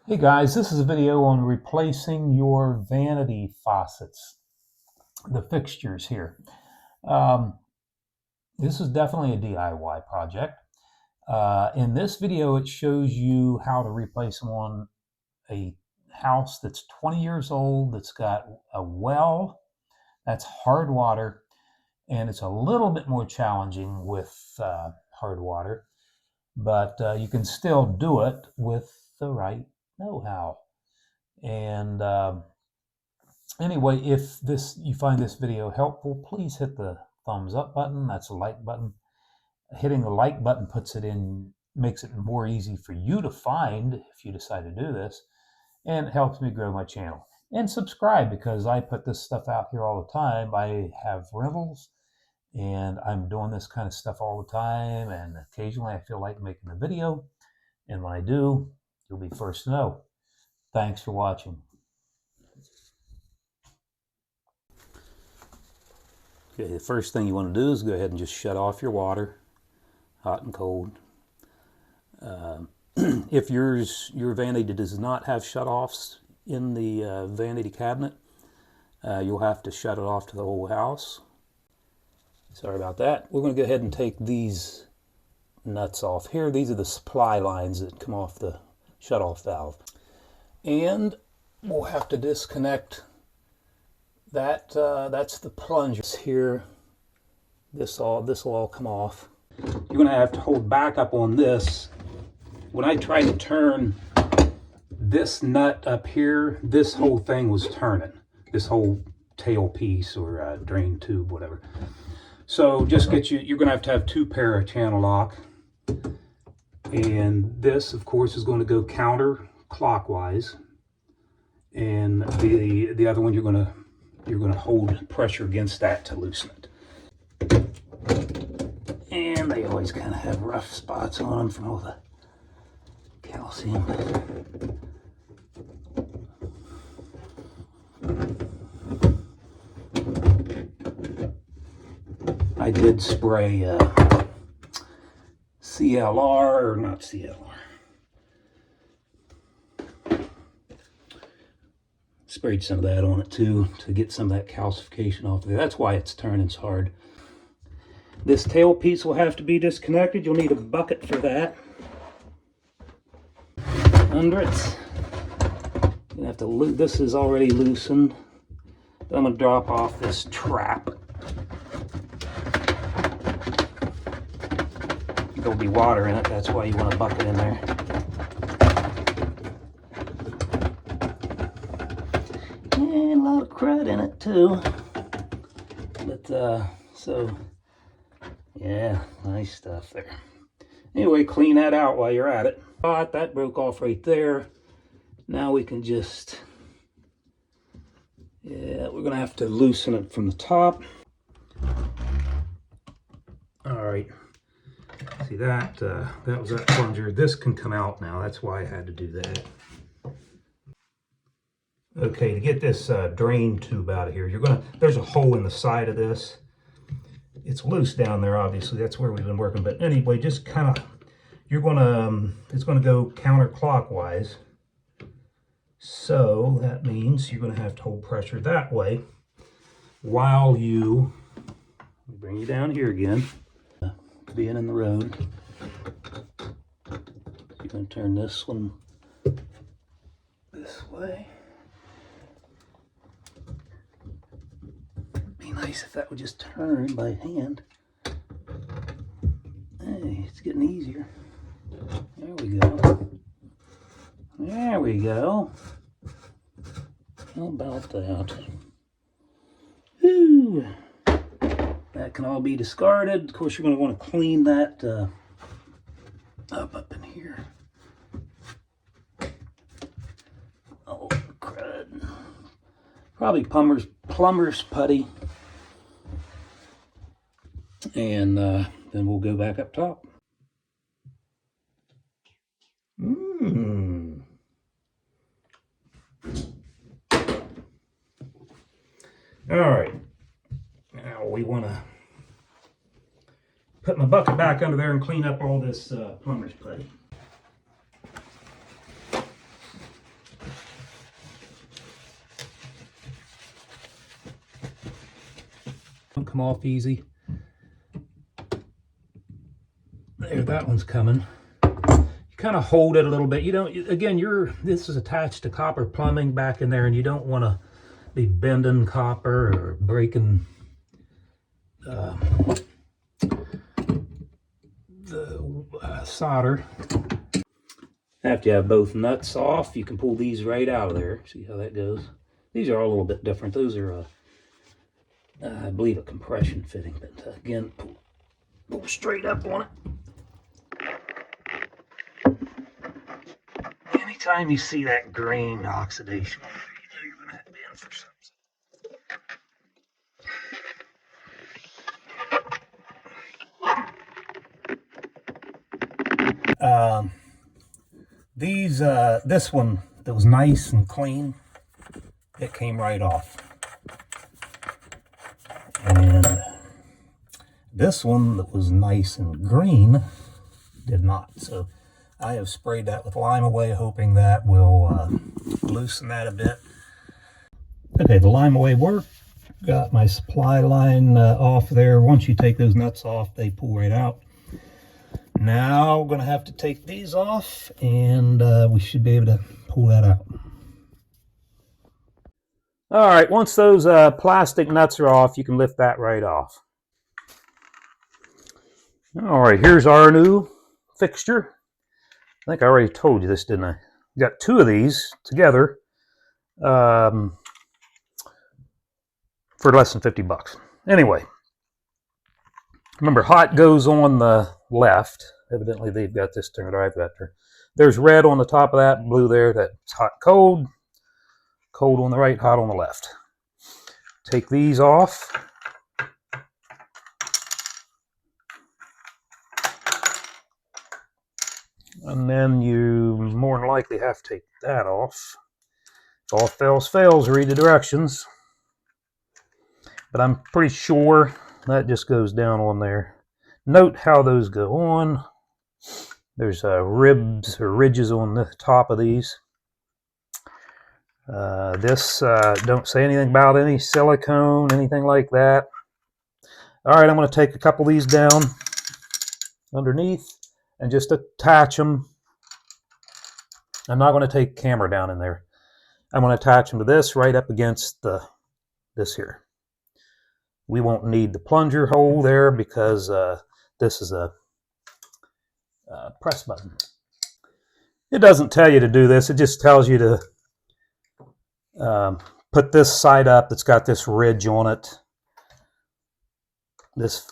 Hey guys, this is a video on replacing your vanity faucets, the fixtures here. Um, this is definitely a DIY project. In this video, it shows you how to replace them on a house that's 20 years old, that's got a well, that's hard water, and it's a little bit more challenging with hard water, but you can still do it with the right know-how. And anyway, if you find this video helpful, please hit the thumbs up button. That's the like button. Hitting the like button makes it more easy for you to find if you decide to do this, and it helps me grow my channel. And subscribe, because I put this stuff out here all the time. I have rentals and I'm doing this kind of stuff all the time, and occasionally I feel like making a video, and when I do, you'll be first to know. Thanks for watching. Okay, the first thing you want to do is go ahead and just shut off your water, hot and cold. If your vanity does not have shutoffs in the vanity cabinet, you'll have to shut it off to the whole house. Sorry about that. We're going to go ahead and take these nuts off here. These are the supply lines that come off the shutoff valve. And we'll have to disconnect that. That's the plunger here. This will all come off. You're going to have to hold back up on this. When I tried to turn this nut up here, this whole thing was turning. This whole tail piece or drain tube, whatever. So just you're going to have 2 pair of channel lock. And this, of course, is going to go counterclockwise. And the other one, you're going to hold pressure against that to loosen it. And they always kind of have rough spots on them from all the calcium. I did spray CLR, or not CLR. Sprayed some of that on it too to get some of that calcification off of there. That's why it's turning so hard. This tail piece will have to be disconnected. You'll need a bucket for that. Under it, you have to. This is already loosened. But I'm going to drop off this trap. There'll be water in it. That's why you want a bucket in there. And a lot of crud in it too. But so yeah, nice stuff there. Anyway, clean that out while you're at it. That broke off right there. Now we can just, yeah, we're gonna have to loosen it from the top. All right, see that? That was that plunger. This can come out now. That's why I had to do that. Okay, to get this drain tube out of here, there's a hole in the side of this. It's loose down there, obviously. That's where we've been working. But anyway, just kind of, it's going to go counterclockwise. So that means you're going to have to hold pressure that way while let me bring you down here again, being in the road. You're going to turn this one this way. Nice if that would just turn by hand. Hey, it's getting easier. There we go. There we go. How about that? Whew. That can all be discarded. Of course, you're going to want to clean that up in here. Oh, crud. Probably plumber's putty. And then we'll go back up top. All right. Now we want to put my bucket back under there and clean up all this plumber's putty. come off easy. There, that one's coming. You kind of hold it a little bit. You don't, again, this is attached to copper plumbing back in there, and you don't want to be bending copper or breaking the solder. After you have both nuts off, you can pull these right out of there. See how that goes? These are all a little bit different. Those are, I believe, a compression fitting. But again, pull straight up on it. Anytime you see that green oxidation, you know you're going to be in for something. This one that was nice and clean, it came right off. And this one that was nice and green did not. So I have sprayed that with Lime Away, hoping that will loosen that a bit. Okay, the Lime Away worked. Got my supply line off there. Once you take those nuts off, they pull right out. Now we're going to have to take these off, and we should be able to pull that out. All right, once those plastic nuts are off, you can lift that right off. All right, here's our new fixture. I think I already told you this, didn't I? Got two of these together for less than 50 bucks. Anyway, remember, hot goes on the left. Evidently, they've got this turned, or I've got there. There's red on the top of that, blue there. That's hot, cold. Cold on the right, hot on the left. Take these off. And then you more than likely have to take that off. If all else fails, read the directions. But I'm pretty sure that just goes down on there. Note how those go on. There's ribs or ridges on the top of these. This don't say anything about any silicone, anything like that. All right, I'm going to take a couple of these down underneath and just attach them. I'm not going to take camera down in there. I'm going to attach them to this right up against this here. We won't need the plunger hole there because this is a press button. It doesn't tell you to do this. It just tells you to put this side up that's got this ridge on it. This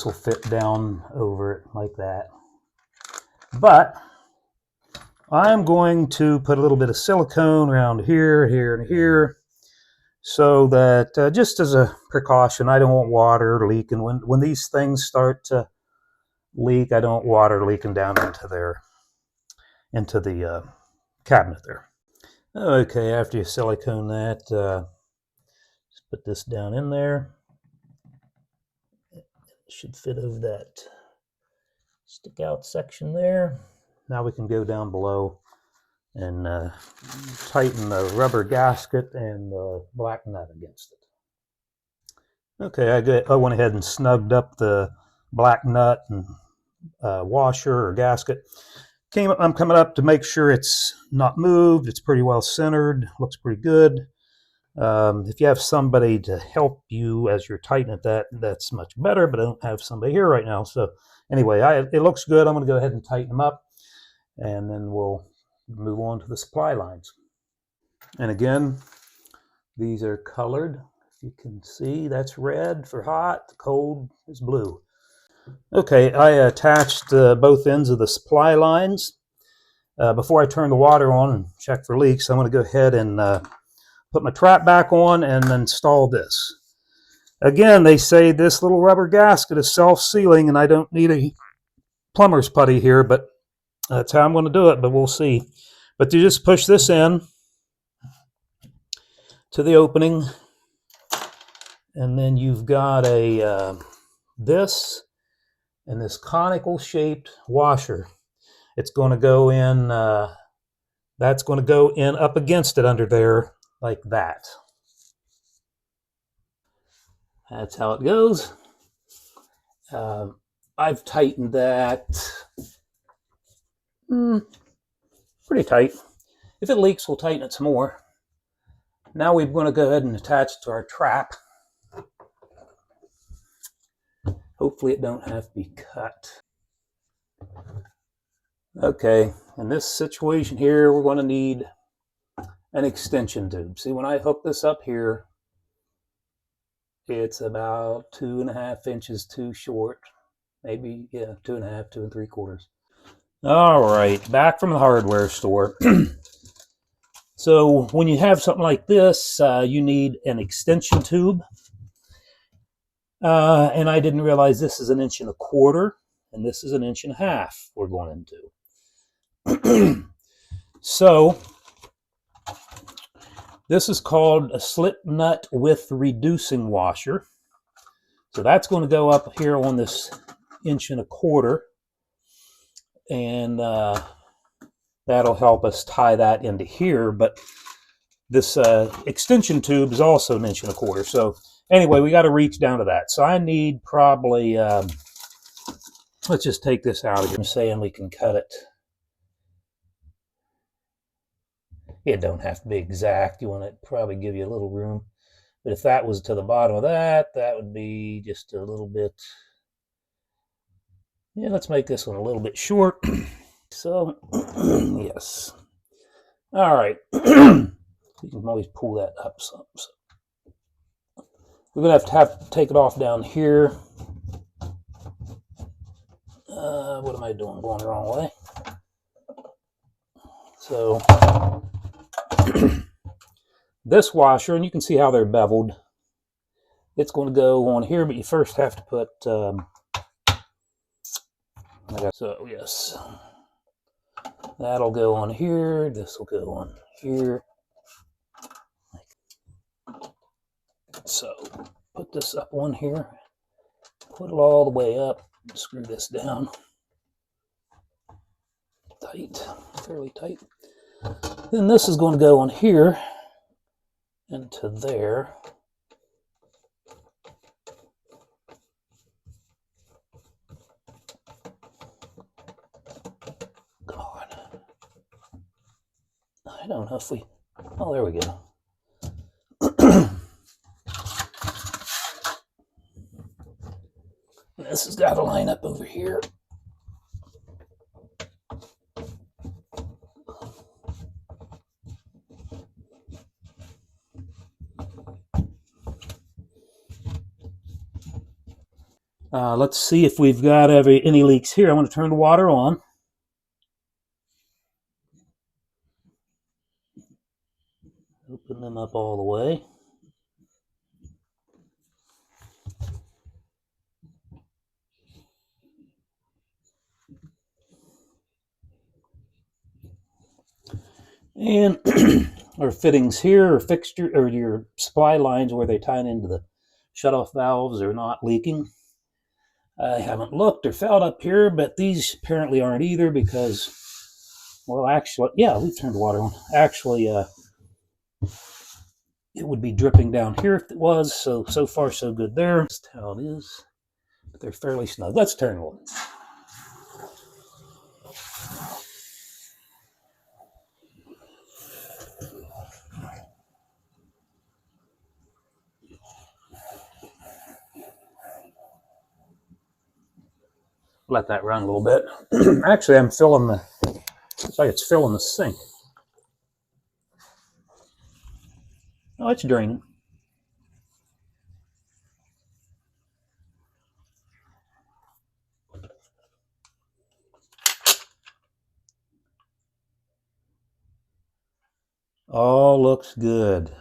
will fit down over it like that. But I'm going to put a little bit of silicone around here, here, and here, so that just as a precaution, I don't want water leaking. When these things start to leak, I don't want water leaking down into the cabinet there. Okay, after you silicone that, just put this down in there. It should fit over that stick out section there. Now we can go down below and tighten the rubber gasket and the black nut against it. Okay, I went ahead and snugged up the black nut and washer or gasket. I'm coming up to make sure it's not moved. It's pretty well centered. Looks pretty good. If you have somebody to help you as you're tightening it, that's much better, but I don't have somebody here right now. So anyway, it looks good. I'm going to go ahead and tighten them up, and then we'll move on to the supply lines. And again, these are colored. If you can see, that's red for hot. Cold is blue. Okay, I attached both ends of the supply lines. Before I turn the water on and check for leaks, I'm going to go ahead and put my trap back on and install this. Again, they say this little rubber gasket is self-sealing, and I don't need a plumber's putty here, but that's how I'm going to do it, but we'll see. But you just push this in to the opening, and then you've got this and this conical shaped washer. It's going to go in, that's going to go in up against it under there like that. That's how it goes. I've tightened that pretty tight. If it leaks, we'll tighten it some more. Now we're going to go ahead and attach it to our trap. Hopefully it don't have to be cut. Okay, in this situation here, we're going to need an extension tube. See, when I hook this up here, it's about 2.5 inches too short. Maybe, yeah, 2.5, 2 3/4. All right, back from the hardware store. So when you have something like this, you need an extension tube. And I didn't realize this is 1.25 inches, and this is 1.5 inches we're going into. So this is called a slip nut with reducing washer. So that's going to go up here on this 1.25 inches, and that'll help us tie that into here. But this extension tube is also 1.25 inches. So anyway, we got to reach down to that. So I need probably, let's just take this out of here. I'm saying we can cut it. It don't have to be exact. You want to probably give you a little room. But if that was to the bottom of that, that would be just a little bit. Yeah, let's make this one a little bit short. So, yes. All right. You can always pull that up some. So we're going to have to take it off down here. What am I doing? Going the wrong way. So this washer, and you can see how they're beveled. It's going to go on here, but you first have to put. So yes, that'll go on here. This will go on here. So put this up on here. Put it all the way up. Screw this down. Tight, fairly tight. Then this is going to go on here into there. God, I don't know if we. Oh, there we go. This has got to line up over here. Let's see if we've got any leaks here. I want to turn the water on. Open them up all the way. And our fittings here, or fixture, or your supply lines where they tie into the shutoff valves are not leaking. I haven't looked or felt up here, but these apparently aren't either because, well, actually, yeah, we've turned the water on. Actually, it would be dripping down here if it was, so far so good there. That's how it is, but they're fairly snug. Let's turn one. Let that run a little bit. Actually, I'm filling the, it's like it's filling the sink. Oh, it's draining. All looks good.